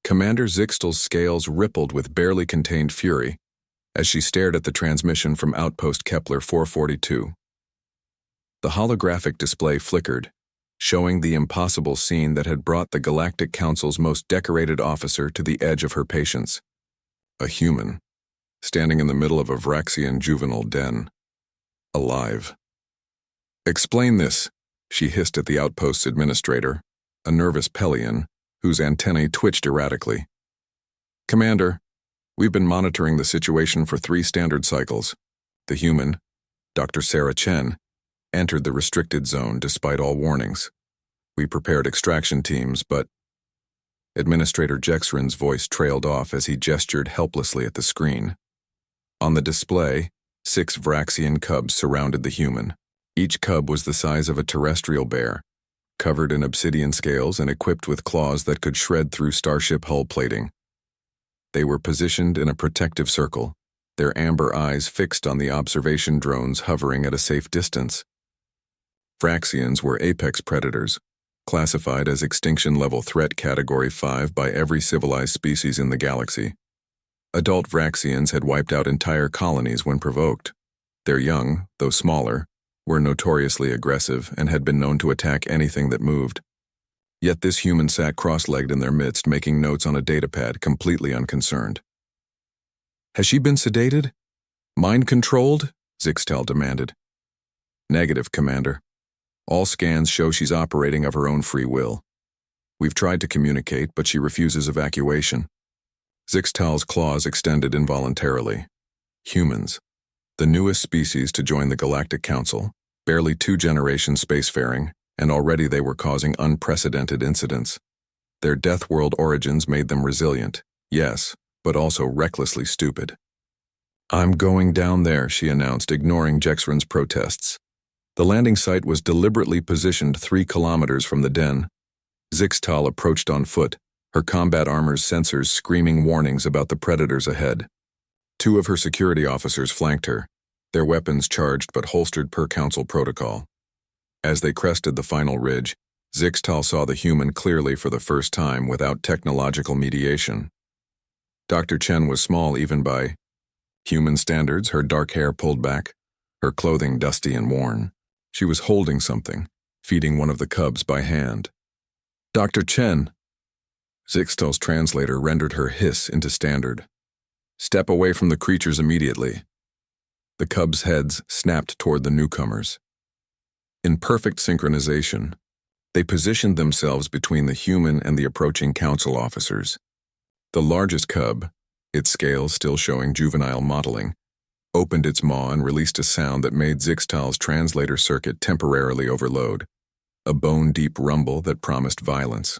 Commander Zixtal's scales rippled with barely contained fury as she stared at the transmission from Outpost Kepler 442. The holographic display flickered, showing the impossible scene that had brought the Galactic Council's most decorated officer to the edge of her patience. A human, standing in the middle of a Vraxian juvenile den. Alive. "Explain this," she hissed at the outpost's administrator, a nervous Pelian, whose antennae twitched erratically. "Commander, we've been monitoring the situation for 3 standard cycles. The human, Dr. Sarah Chen, entered the restricted zone despite all warnings. We prepared extraction teams, but..." Administrator Jexrin's voice trailed off as he gestured helplessly at the screen. On the display, 6 Vraxian cubs surrounded the human. Each cub was the size of a terrestrial bear, covered in obsidian scales and equipped with claws that could shred through starship hull plating. They were positioned in a protective circle, their amber eyes fixed on the observation drones hovering at a safe distance. Vraxians were apex predators, classified as extinction-level threat Category 5 by every civilized species in the galaxy. Adult Vraxians had wiped out entire colonies when provoked. Their young, though smaller, were notoriously aggressive and had been known to attack anything that moved. Yet this human sat cross-legged in their midst, making notes on a datapad, completely unconcerned. "Has she been sedated? Mind-controlled?" Zixtal demanded. "Negative, Commander. All scans show she's operating of her own free will. We've tried to communicate, but she refuses evacuation." Zixtal's claws extended involuntarily. Humans, the newest species to join the Galactic Council, barely 2 generations spacefaring, and already they were causing unprecedented incidents. Their death world origins made them resilient, yes, but also recklessly stupid. "I'm going down there," she announced, ignoring Jexrin's protests. The landing site was deliberately positioned 3 kilometers from the den. Zixtal approached on foot, her combat armor's sensors screaming warnings about the predators ahead. 2 of her security officers flanked her, their weapons charged but holstered per Council protocol. As they crested the final ridge, Zixtal saw the human clearly for the first time without technological mediation. Dr. Chen was small even by human standards, her dark hair pulled back, her clothing dusty and worn. She was holding something, feeding one of the cubs by hand. "Dr. Chen!" Zixtal's translator rendered her hiss into standard. "Step away from the creatures immediately." The cubs' heads snapped toward the newcomers. In perfect synchronization, they positioned themselves between the human and the approaching council officers. The largest cub, its scales still showing juvenile mottling, opened its maw and released a sound that made Zixtal's translator circuit temporarily overload, a bone-deep rumble that promised violence.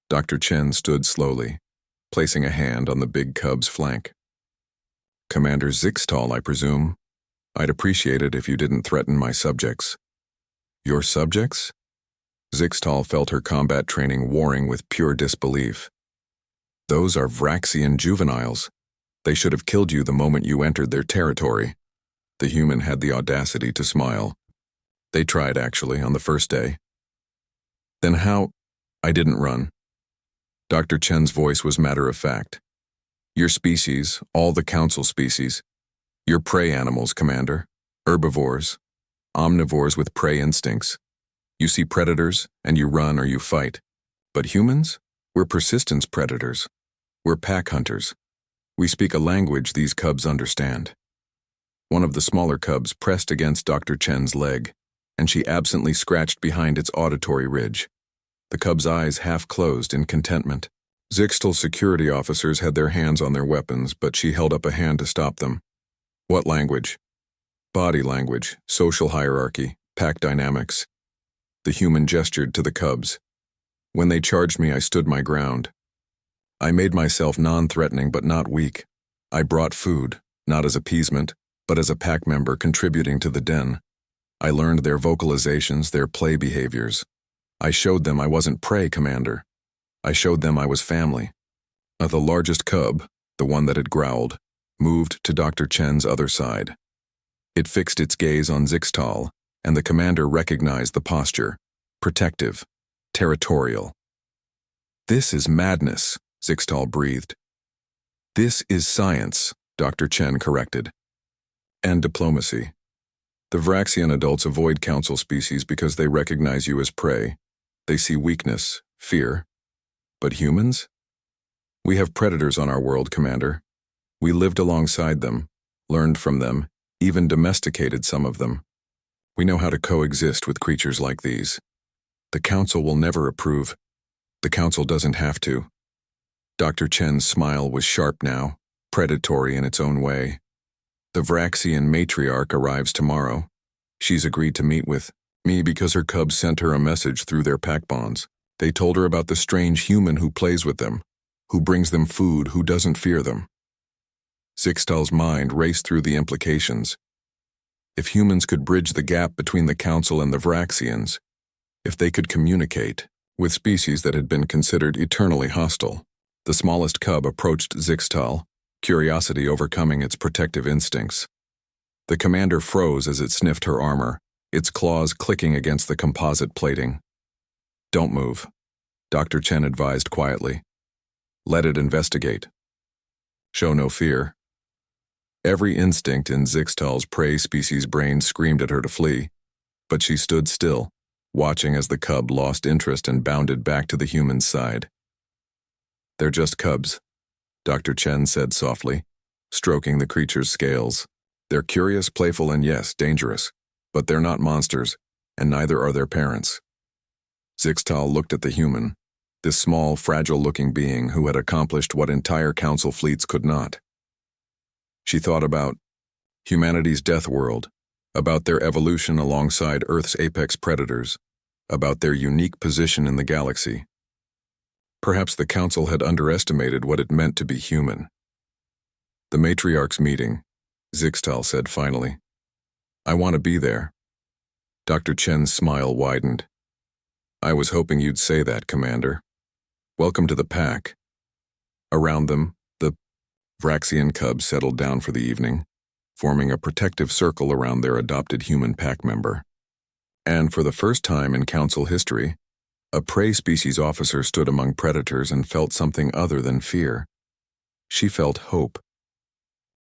Dr. Chen stood slowly, placing a hand on the big cub's flank. "Commander Zixtal, I presume. I'd appreciate it if you didn't threaten my subjects." "Your subjects?" Zixtal felt her combat training warring with pure disbelief. "Those are Vraxian juveniles. They should have killed you the moment you entered their territory." The human had the audacity to smile. "They tried, actually, on the first day." "Then how—" "I didn't run." Dr. Chen's voice was matter-of-fact. "Your species, all the Council species, you're prey animals, Commander. Herbivores, omnivores with prey instincts. You see predators, and you run or you fight. But humans? We're persistence predators. We're pack hunters. We speak a language these cubs understand." One of the smaller cubs pressed against Dr. Chen's leg, and she absently scratched behind its auditory ridge. The cub's eyes half closed in contentment. Zixtal's security officers had their hands on their weapons, but she held up a hand to stop them. "What language?" "Body language, social hierarchy, pack dynamics." The human gestured to the cubs. "When they charged me, I stood my ground. I made myself non-threatening but not weak. I brought food, not as appeasement, but as a pack member contributing to the den. I learned their vocalizations, their play behaviors. I showed them I wasn't prey, Commander. I showed them I was family." The largest cub, the one that had growled, moved to Dr. Chen's other side. It fixed its gaze on Zixtal, and the commander recognized the posture: protective, territorial. "This is madness," Zixtal breathed. This is science, Dr. Chen corrected. And diplomacy. The Vraxian adults avoid council species because they recognize you as prey. They see weakness, fear. But humans? We have predators on our world, Commander. We lived alongside them, learned from them, even domesticated some of them. We know how to coexist with creatures like these. The Council will never approve. The Council doesn't have to. Dr. Chen's smile was sharp now, predatory in its own way. The Vraxian matriarch arrives tomorrow. She's agreed to meet with me because her cubs sent her a message through their pack bonds. They told her about the strange human who plays with them, who brings them food, who doesn't fear them. Zixtal's mind raced through the implications. If humans could bridge the gap between the Council and the Vraxians, if they could communicate with species that had been considered eternally hostile. The smallest cub approached Zixtal, curiosity overcoming its protective instincts. The commander froze as it sniffed her armor, its claws clicking against the composite plating. Don't move, Dr. Chen advised quietly. Let it investigate. Show no fear. Every instinct in Zixtal's prey species brain screamed at her to flee, but she stood still, watching as the cub lost interest and bounded back to the human's side. They're just cubs, Dr. Chen said softly, stroking the creature's scales. They're curious, playful, and yes, dangerous, but they're not monsters, and neither are their parents. Zixtal looked at the human, this small, fragile-looking being who had accomplished what entire council fleets could not. She thought about humanity's death world, about their evolution alongside Earth's apex predators, about their unique position in the galaxy. Perhaps the Council had underestimated what it meant to be human. The matriarch's meeting, Zixtal said finally. I want to be there. Dr. Chen's smile widened. I was hoping you'd say that, Commander. Welcome to the pack. Around them, the Vraxian cubs settled down for the evening, forming a protective circle around their adopted human pack member. And for the first time in Council history, a prey species officer stood among predators and felt something other than fear. She felt hope.